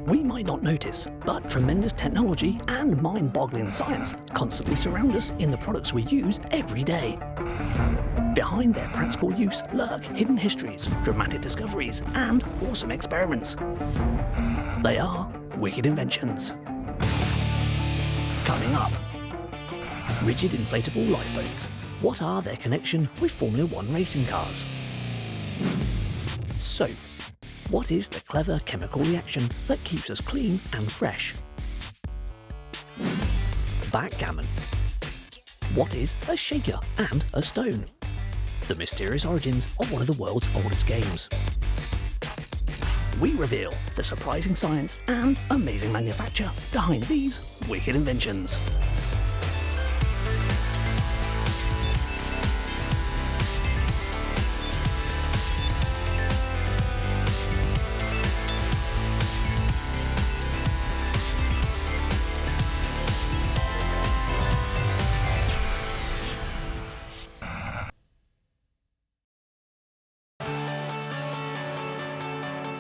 We might not notice, but tremendous technology and mind-boggling science constantly surround us in the products we use every day. Behind their practical use lurk hidden histories, dramatic discoveries, and awesome experiments. They are wicked inventions. Coming up, rigid inflatable lifeboats. What are their connection with Formula One racing cars? Soap. What is the clever chemical reaction that keeps us clean and fresh? Backgammon. What is a shaker and a stone? The mysterious origins of one of the world's oldest games. We reveal the surprising science and amazing manufacture behind these wicked inventions.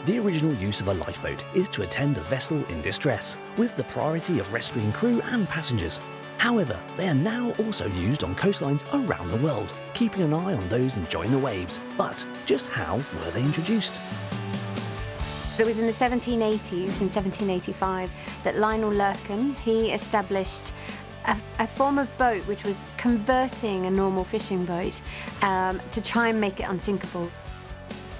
The original use of a lifeboat is to attend a vessel in distress, with the priority of rescuing crew and passengers. However, they are now also used on coastlines around the world, keeping an eye on those enjoying the waves. But just how were they introduced? It was in the 1780s, in 1785, that Lionel Lurkin, he established a form of boat which was converting a normal fishing boat to try and make it unsinkable.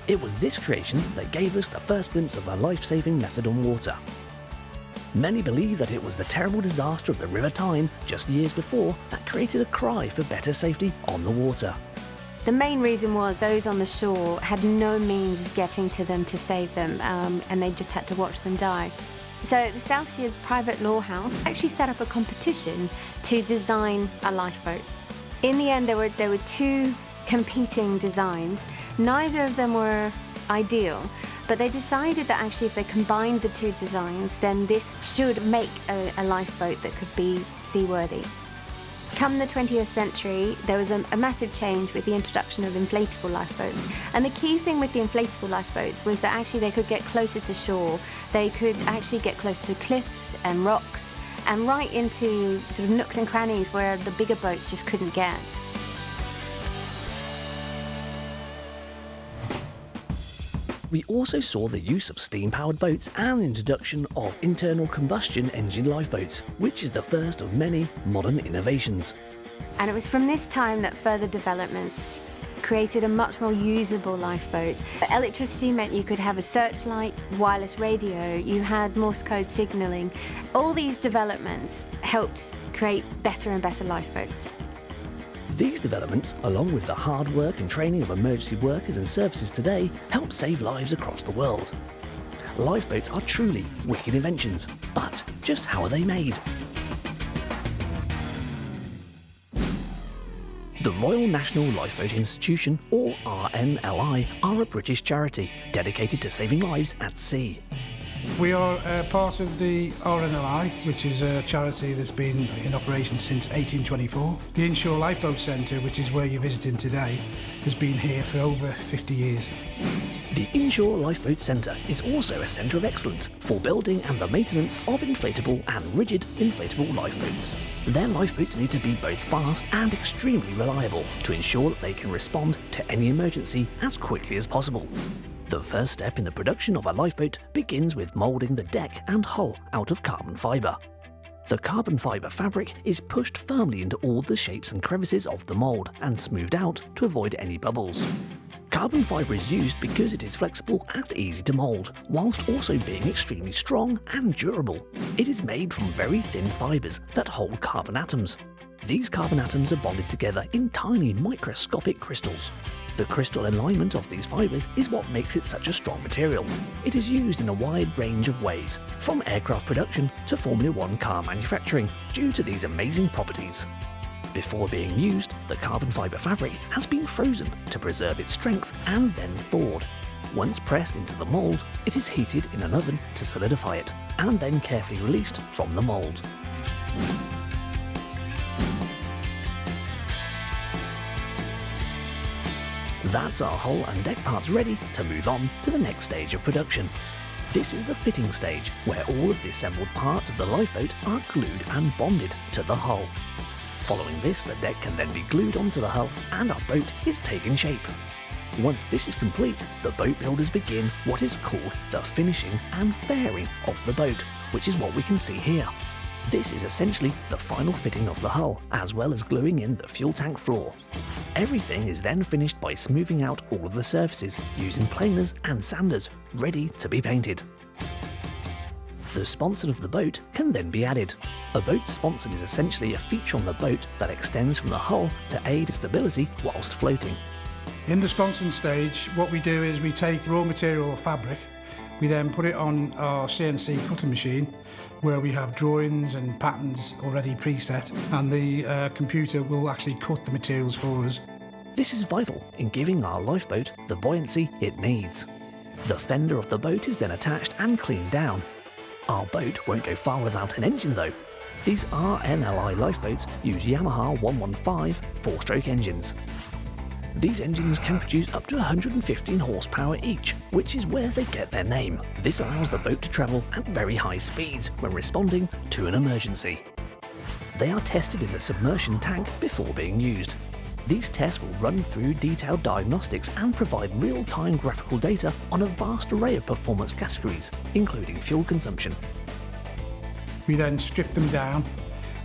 It was this creation that gave us the first glimpse of a life-saving method on water. Many believe that it was the terrible disaster of the River Tyne just years before that created a cry for better safety on the water. The main reason was those on the shore had no means of getting to them to save them, and they just had to watch them die. So the South Shields Private Law House actually set up a competition to design a lifeboat. In the end, there were two competing designs. Neither of them were ideal, but they decided that actually if they combined the two designs, then this should make a lifeboat that could be seaworthy. Come the 20th century, there was a massive change with the introduction of inflatable lifeboats. And the key thing with the inflatable lifeboats was that actually they could get closer to shore. They could actually get close to cliffs and rocks and right into sort of nooks and crannies where the bigger boats just couldn't get. We also saw the use of steam-powered boats and the introduction of internal combustion engine lifeboats, which is the first of many modern innovations. And it was from this time that further developments created a much more usable lifeboat. Electricity meant you could have a searchlight, wireless radio, you had Morse code signalling. All these developments helped create better and better lifeboats. These developments, along with the hard work and training of emergency workers and services today, help save lives across the world. Lifeboats are truly wicked inventions, but just how are they made? The Royal National Lifeboat Institution, or RNLI, are a British charity dedicated to saving lives at sea. We are part of the RNLI, which is a charity that's been in operation since 1824. The Inshore Lifeboat Centre, which is where you're visiting today, has been here for over 50 years. The Inshore Lifeboat Centre is also a centre of excellence for building and the maintenance of inflatable and rigid inflatable lifeboats. Their lifeboats need to be both fast and extremely reliable to ensure that they can respond to any emergency as quickly as possible. The first step in the production of a lifeboat begins with moulding the deck and hull out of carbon fibre. The carbon fibre fabric is pushed firmly into all the shapes and crevices of the mould and smoothed out to avoid any bubbles. Carbon fibre is used because it is flexible and easy to mould, whilst also being extremely strong and durable. It is made from very thin fibres that hold carbon atoms. These carbon atoms are bonded together in tiny microscopic crystals. The crystal alignment of these fibres is what makes it such a strong material. It is used in a wide range of ways, from aircraft production to Formula One car manufacturing, due to these amazing properties. Before being used, the carbon fibre fabric has been frozen to preserve its strength and then thawed. Once pressed into the mould, it is heated in an oven to solidify it, and then carefully released from the mould. That's our hull and deck parts ready to move on to the next stage of production. This is the fitting stage, where all of the assembled parts of the lifeboat are glued and bonded to the hull. Following this, the deck can then be glued onto the hull and our boat is taken shape. Once this is complete, the boat builders begin what is called the finishing and fairing of the boat, which is what we can see here. This is essentially the final fitting of the hull, as well as gluing in the fuel tank floor. Everything is then finished by smoothing out all of the surfaces using planers and sanders, ready to be painted. The sponson of the boat can then be added. A boat sponson is essentially a feature on the boat that extends from the hull to aid stability whilst floating. In the sponson stage, what we do is we take raw material or fabric, we then put it on our CNC cutting machine where we have drawings and patterns already preset, and the computer will actually cut the materials for us. This is vital in giving our lifeboat the buoyancy it needs. The fender of the boat is then attached and cleaned down. Our boat won't go far without an engine though. These RNLI lifeboats use Yamaha 115 4-stroke engines. These engines can produce up to 115 horsepower each, which is where they get their name. This allows the boat to travel at very high speeds when responding to an emergency. They are tested in the submersion tank before being used. These tests will run through detailed diagnostics and provide real-time graphical data on a vast array of performance categories, including fuel consumption. We then strip them down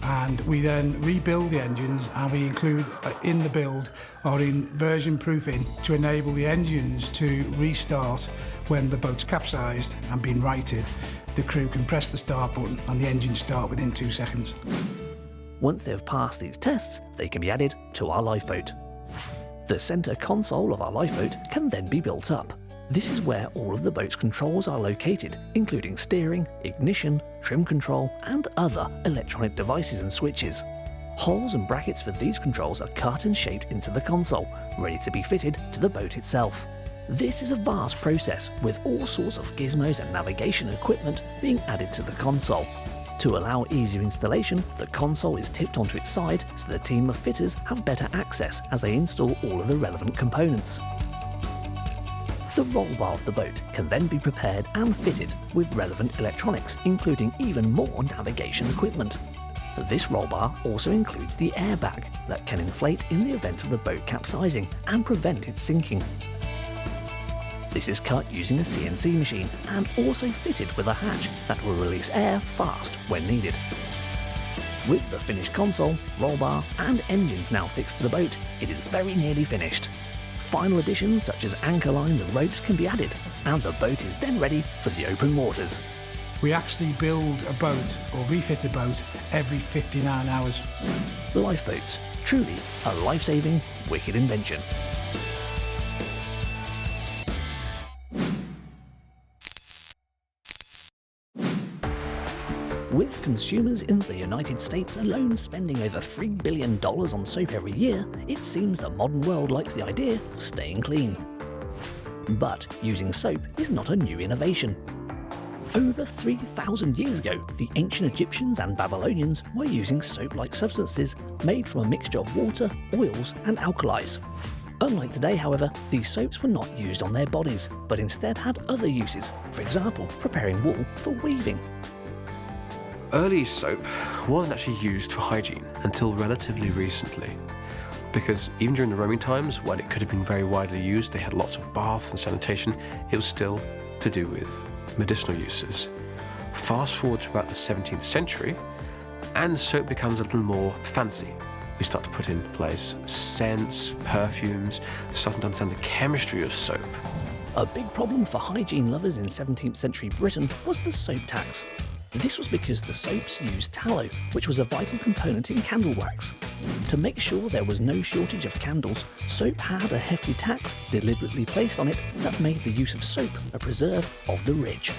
and we then rebuild the engines, and we include in the build our inversion proofing to enable the engines to restart when the boat's capsized and been righted. The crew can press the start button and the engines start within 2 seconds. Once they have passed these tests, they can be added to our lifeboat. The centre console of our lifeboat can then be built up. This is where all of the boat's controls are located, including steering, ignition, trim control, and other electronic devices and switches. Holes and brackets for these controls are cut and shaped into the console, ready to be fitted to the boat itself. This is a vast process, with all sorts of gizmos and navigation equipment being added to the console. To allow easier installation, the console is tipped onto its side so the team of fitters have better access as they install all of the relevant components. The roll bar of the boat can then be prepared and fitted with relevant electronics, including even more navigation equipment. This roll bar also includes the airbag that can inflate in the event of the boat capsizing and prevent it sinking. This is cut using a CNC machine and also fitted with a hatch that will release air fast when needed. With the finished console, roll bar and engines now fixed to the boat, it is very nearly finished. Final additions such as anchor lines and ropes can be added, and the boat is then ready for the open waters. We actually build a boat or refit a boat every 59 hours. Lifeboats, truly a life-saving, wicked invention. With consumers in the United States alone spending over $3 billion on soap every year, it seems the modern world likes the idea of staying clean. But using soap is not a new innovation. Over 3,000 years ago, the ancient Egyptians and Babylonians were using soap-like substances made from a mixture of water, oils, and alkalis. Unlike today, however, these soaps were not used on their bodies, but instead had other uses, for example, preparing wool for weaving. Early soap wasn't actually used for hygiene until relatively recently, because even during the Roman times, when it could have been very widely used, they had lots of baths and sanitation, it was still to do with medicinal uses. Fast forward to about the 17th century, and soap becomes a little more fancy. We start to put in place scents, perfumes, starting to understand the chemistry of soap. A big problem for hygiene lovers in 17th century Britain was the soap tax. This was because the soaps used tallow, which was a vital component in candle wax. To make sure there was no shortage of candles, soap had a hefty tax deliberately placed on it that made the use of soap a preserve of the rich.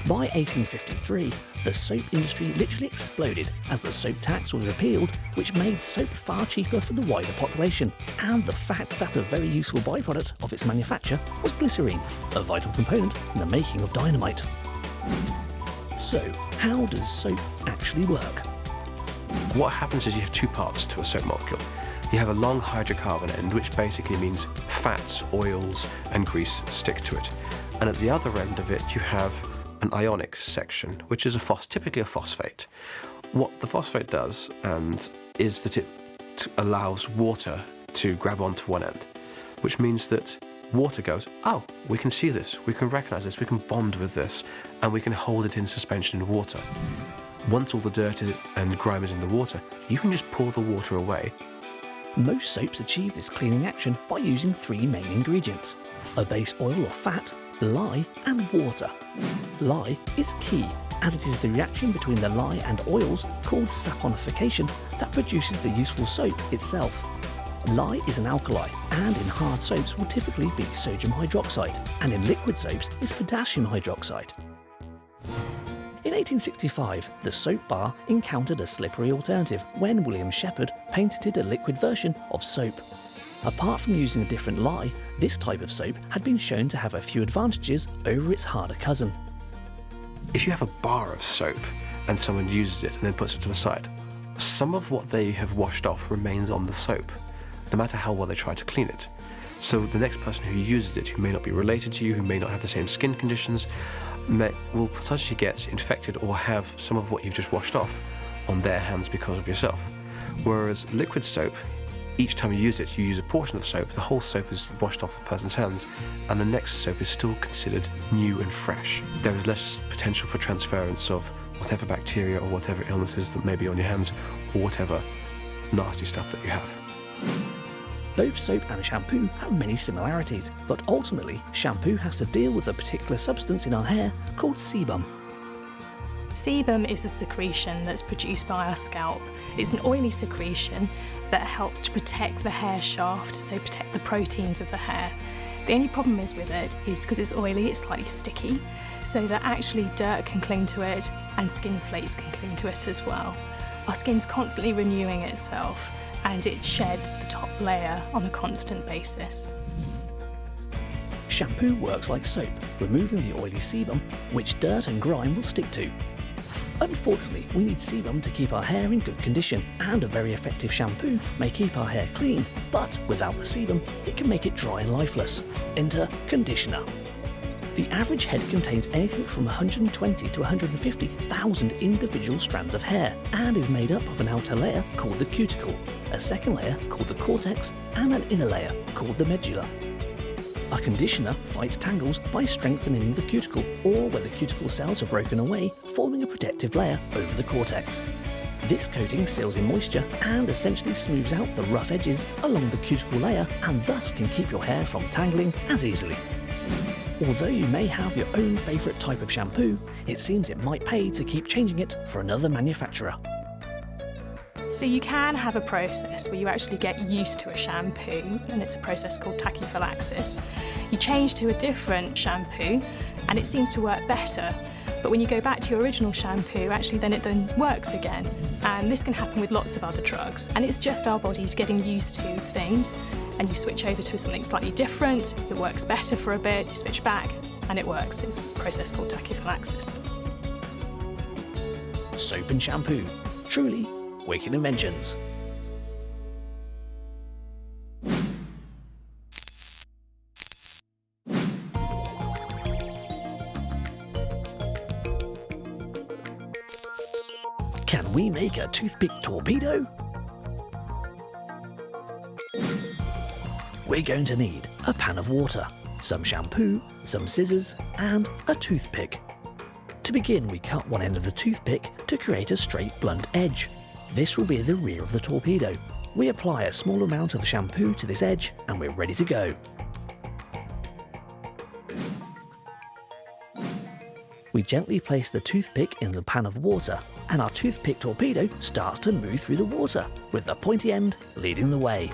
By 1853, the soap industry literally exploded as the soap tax was repealed, which made soap far cheaper for the wider population, and the fact that a very useful byproduct of its manufacture was glycerine, a vital component in the making of dynamite. So, how does soap actually work? What happens is you have two parts to a soap molecule. You have a long hydrocarbon end, which basically means fats, oils, and grease stick to it. and at the other end of it you have an ionic section, which is typically a phosphate. What the phosphate does is that it allows water to grab onto one end, which means that water goes, oh, we can see this, we can recognize this, we can bond with this, and we can hold it in suspension in water. Once all the dirt and grime is in the water, you can just pour the water away. Most soaps achieve this cleaning action by using 3 main ingredients: a base oil or fat, lye and water. Lye is key, as it is the reaction between the lye and oils called saponification that produces the useful soap itself. Lye is an alkali, and in hard soaps will typically be sodium hydroxide, and in liquid soaps is potassium hydroxide. In 1865, the soap bar encountered a slippery alternative when William Shepherd patented a liquid version of soap. Apart from using a different lye, this type of soap had been shown to have a few advantages over its harder cousin. If you have a bar of soap and someone uses it and then puts it to the side, some of what they have washed off remains on the soap, no matter how well they try to clean it. So the next person who uses it, who may not be related to you, who may not have the same skin conditions, will potentially get infected or have some of what you've just washed off on their hands because of yourself. Whereas liquid soap, each time you use it, you use a portion of soap, the whole soap is washed off the person's hands, and the next soap is still considered new and fresh. There is less potential for transference of whatever bacteria or whatever illnesses that may be on your hands, or whatever nasty stuff that you have. Both soap and shampoo have many similarities, but ultimately shampoo has to deal with a particular substance in our hair called sebum. Sebum is a secretion that's produced by our scalp. It's an oily secretion that helps to protect the hair shaft, so protect the proteins of the hair. The only problem is with it is because it's oily, it's slightly sticky, so that actually dirt can cling to it and skin flakes can cling to it as well. Our skin's constantly renewing itself and it sheds the top layer on a constant basis. Shampoo works like soap, removing the oily sebum, which dirt and grime will stick to. Unfortunately, we need sebum to keep our hair in good condition, and a very effective shampoo may keep our hair clean, but without the sebum, it can make it dry and lifeless. Enter conditioner. The average head contains anything from 120 to 150,000 individual strands of hair, and is made up of an outer layer called the cuticle, a second layer called the cortex, and an inner layer called the medulla. A conditioner fights tangles by strengthening the cuticle, or where the cuticle cells are broken away, forming a protective layer over the cortex. This coating seals in moisture and essentially smooths out the rough edges along the cuticle layer, and thus can keep your hair from tangling as easily. Although you may have your own favourite type of shampoo, it seems it might pay to keep changing it for another manufacturer. So you can have a process where you actually get used to a shampoo, and it's a process called tachyphylaxis. You change to a different shampoo and it seems to work better, but when you go back to your original shampoo, actually then it works again. And this can happen with lots of other drugs, and it's just our bodies getting used to things, and you switch over to something slightly different, it works better for a bit, you switch back and it works. It's a process called tachyphylaxis. Soap and shampoo. Truly wicked inventions. Can we make a toothpick torpedo? We're going to need a pan of water, some shampoo, some scissors, and a toothpick. To begin, we cut one end of the toothpick to create a straight blunt edge. This will be the rear of the torpedo. We apply a small amount of shampoo to this edge and we're ready to go. We gently place the toothpick in the pan of water, and our toothpick torpedo starts to move through the water, with the pointy end leading the way.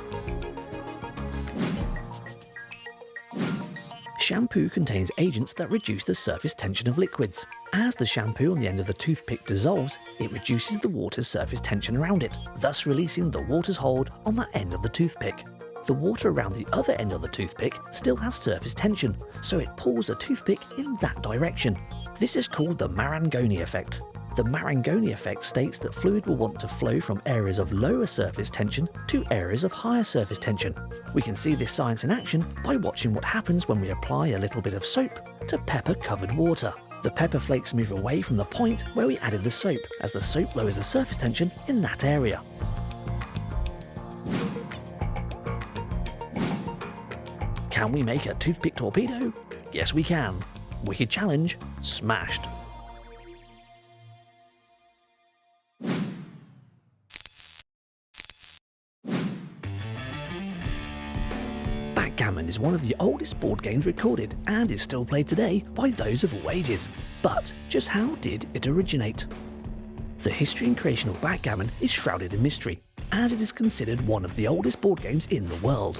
Shampoo contains agents that reduce the surface tension of liquids. As the shampoo on the end of the toothpick dissolves, it reduces the water's surface tension around it, thus releasing the water's hold on that end of the toothpick. The water around the other end of the toothpick still has surface tension, so it pulls the toothpick in that direction. This is called the Marangoni effect. The Marangoni effect states that fluid will want to flow from areas of lower surface tension to areas of higher surface tension. We can see this science in action by watching what happens when we apply a little bit of soap to pepper-covered water. The pepper flakes move away from the point where we added the soap, as the soap lowers the surface tension in that area. Can we make a toothpick torpedo? Yes, we can. Wicked challenge, smashed. Backgammon is one of the oldest board games recorded and is still played today by those of all ages. But just how did it originate? The history and creation of backgammon is shrouded in mystery, as it is considered one of the oldest board games in the world.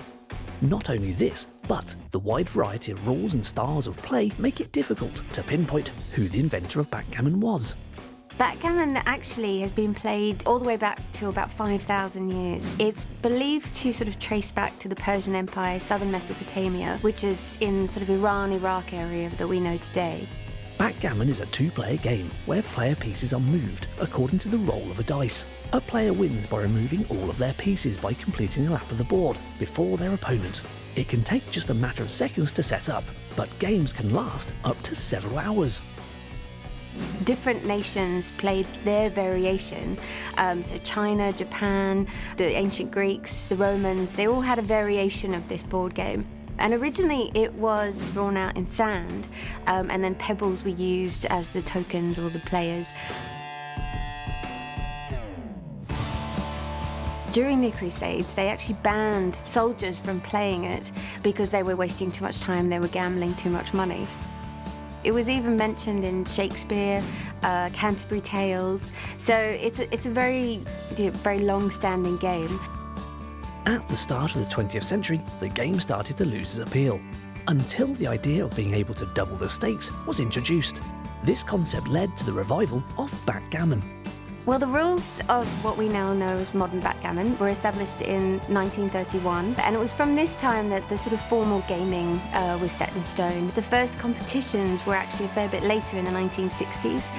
Not only this, but the wide variety of rules and styles of play make it difficult to pinpoint who the inventor of backgammon was. Backgammon actually has been played all the way back to about 5,000 years. It's believed to sort of trace back to the Persian Empire, southern Mesopotamia, which is in sort of Iran, Iraq area that we know today. Backgammon is a two-player game where player pieces are moved according to the roll of a dice. A player wins by removing all of their pieces by completing a lap of the board before their opponent. It can take just a matter of seconds to set up, but games can last up to several hours. Different nations played their variation. So China, Japan, the ancient Greeks, the Romans, they all had a variation of this board game. And originally it was drawn out in sand, and then pebbles were used as the tokens or the players. During the Crusades, they actually banned soldiers from playing it because they were wasting too much time, they were gambling too much money. It was even mentioned in Shakespeare, Canterbury Tales, so it's a very long-standing game. At the start of the 20th century, the game started to lose its appeal, until the idea of being able to double the stakes was introduced. This concept led to the revival of backgammon. Well, the rules of what we now know as modern backgammon were established in 1931, and it was from this time that the sort of formal gaming was set in stone. The first competitions were actually a fair bit later in the 1960s.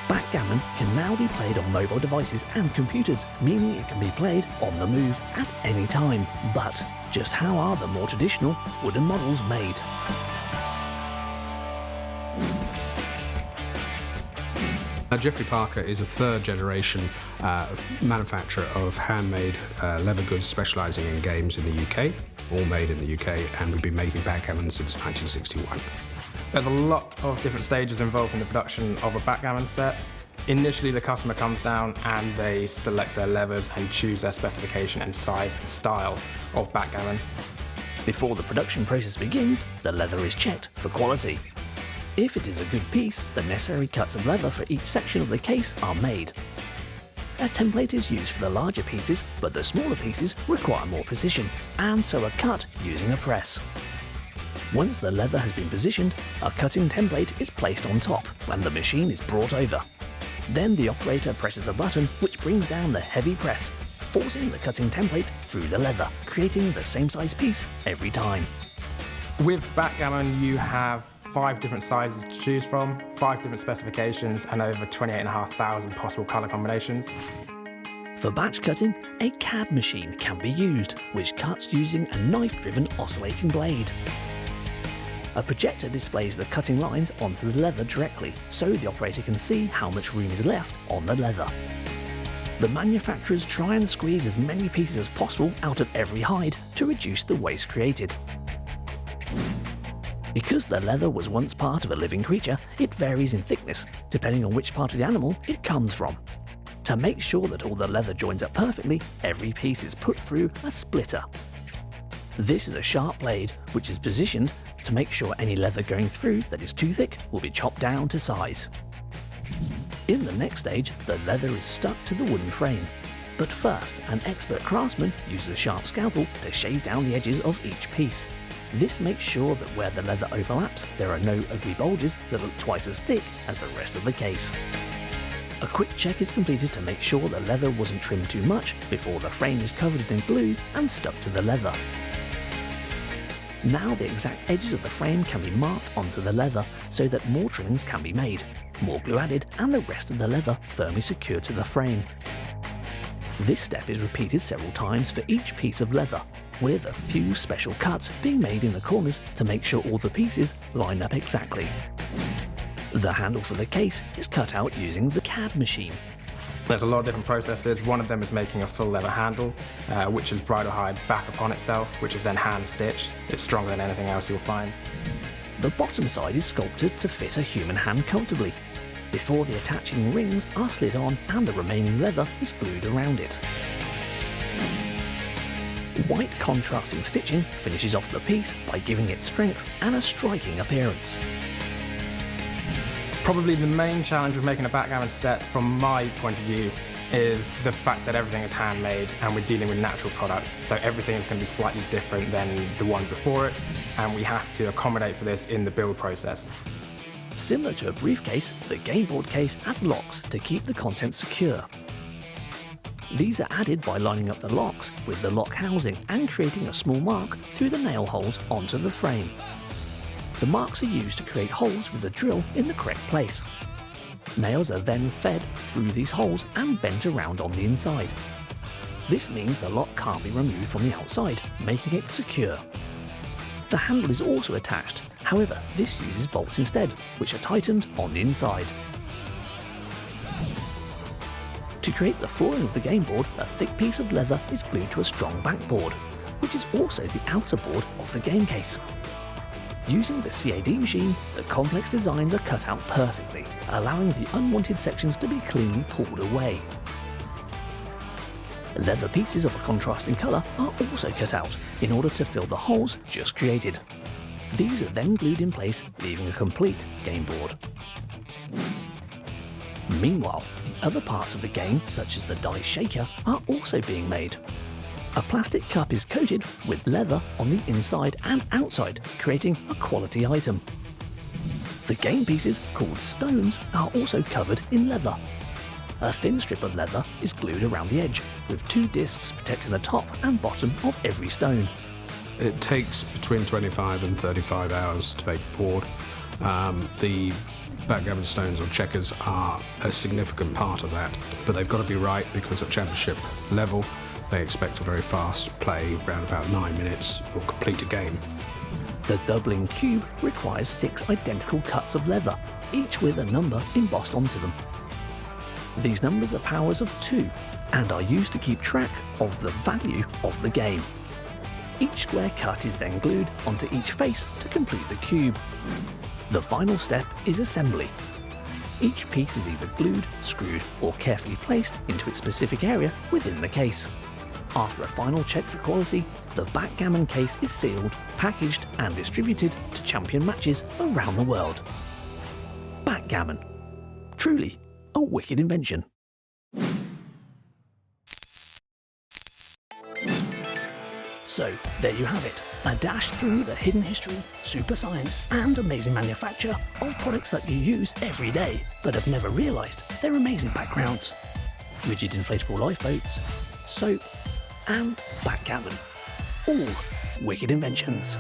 Backgammon can now be played on mobile devices and computers, meaning it can be played on the move at any time. But just how are the more traditional wooden models made? Geoffrey Parker is a third-generation manufacturer of handmade leather goods specialising in games in the UK, all made in the UK, and we've been making backgammon since 1961. There's a lot of different stages involved in the production of a backgammon set. Initially, the customer comes down and they select their levers and choose their specification and size and style of backgammon. Before the production process begins, the leather is checked for quality. If it is a good piece, the necessary cuts of leather for each section of the case are made. A template is used for the larger pieces, but the smaller pieces require more precision, and so are cut using a press. Once the leather has been positioned, a cutting template is placed on top and the machine is brought over. Then the operator presses a button which brings down the heavy press, forcing the cutting template through the leather, creating the same size piece every time. With backgammon, you have 5 different sizes to choose from, 5 different specifications, and over 28,500 possible colour combinations. For batch cutting, a CAD machine can be used, which cuts using a knife-driven oscillating blade. A projector displays the cutting lines onto the leather directly, so the operator can see how much room is left on the leather. The manufacturers try and squeeze as many pieces as possible out of every hide to reduce the waste created. Because the leather was once part of a living creature, it varies in thickness, depending on which part of the animal it comes from. To make sure that all the leather joins up perfectly, every piece is put through a splitter. This is a sharp blade, which is positioned to make sure any leather going through that is too thick will be chopped down to size. In the next stage, the leather is stuck to the wooden frame. But first, an expert craftsman uses a sharp scalpel to shave down the edges of each piece. This makes sure that where the leather overlaps, there are no ugly bulges that look twice as thick as the rest of the case. A quick check is completed to make sure the leather wasn't trimmed too much before the frame is covered in glue and stuck to the leather. Now the exact edges of the frame can be marked onto the leather so that more trimmings can be made. more glue added, and the rest of the leather firmly secured to the frame. This step is repeated several times for each piece of leather, with a few special cuts being made in the corners to make sure all the pieces line up exactly. The handle for the case is cut out using the CAD machine. There's a lot of different processes. One of them is making a full leather handle, which is bridle hide back upon itself, which is then hand stitched. It's stronger than anything else you'll find. The bottom side is sculpted to fit a human hand comfortably, before the attaching rings are slid on and the remaining leather is glued around it. White contrasting stitching finishes off the piece by giving it strength and a striking appearance. Probably the main challenge with making a backgammon set, from my point of view, is the fact that everything is handmade and we're dealing with natural products, so everything is going to be slightly different than the one before it, and we have to accommodate for this in the build process. Similar to a briefcase, the game board case has locks to keep the contents secure. These are added by lining up the locks with the lock housing and creating a small mark through the nail holes onto the frame. The marks are used to create holes with a drill in the correct place. Nails are then fed through these holes and bent around on the inside. This means the lock can't be removed from the outside, making it secure. The handle is also attached, however this uses bolts instead, which are tightened on the inside. To create the flooring of the game board, a thick piece of leather is glued to a strong backboard, which is also the outer board of the game case. Using the CAD machine, the complex designs are cut out perfectly, allowing the unwanted sections to be cleanly pulled away. Leather pieces of a contrasting colour are also cut out in order to fill the holes just created. These are then glued in place, leaving a complete game board. Meanwhile, the other parts of the game, such as the die shaker, are also being made. A plastic cup is coated with leather on the inside and outside, creating a quality item. The game pieces, called stones, are also covered in leather. A thin strip of leather is glued around the edge, with 2 discs protecting the top and bottom of every stone. It takes between 25 and 35 hours to make a board. The backgammon stones or checkers are a significant part of that, but they've got to be right because at championship level they expect a very fast play, around about 9 minutes, or complete a game. The doubling cube requires 6 identical cuts of leather, each with a number embossed onto them. These numbers are powers of 2 and are used to keep track of the value of the game. Each square cut is then glued onto each face to complete the cube. The final step is assembly. Each piece is either glued, screwed, or carefully placed into its specific area within the case. After a final check for quality, the backgammon case is sealed, packaged, and distributed to champion matches around the world. Backgammon. Truly a wicked invention. So, there you have it, a dash through the hidden history, super science, and amazing manufacture of products that you use every day, but have never realised their amazing backgrounds. Rigid inflatable lifeboats, soap, and backgammon. All wicked inventions.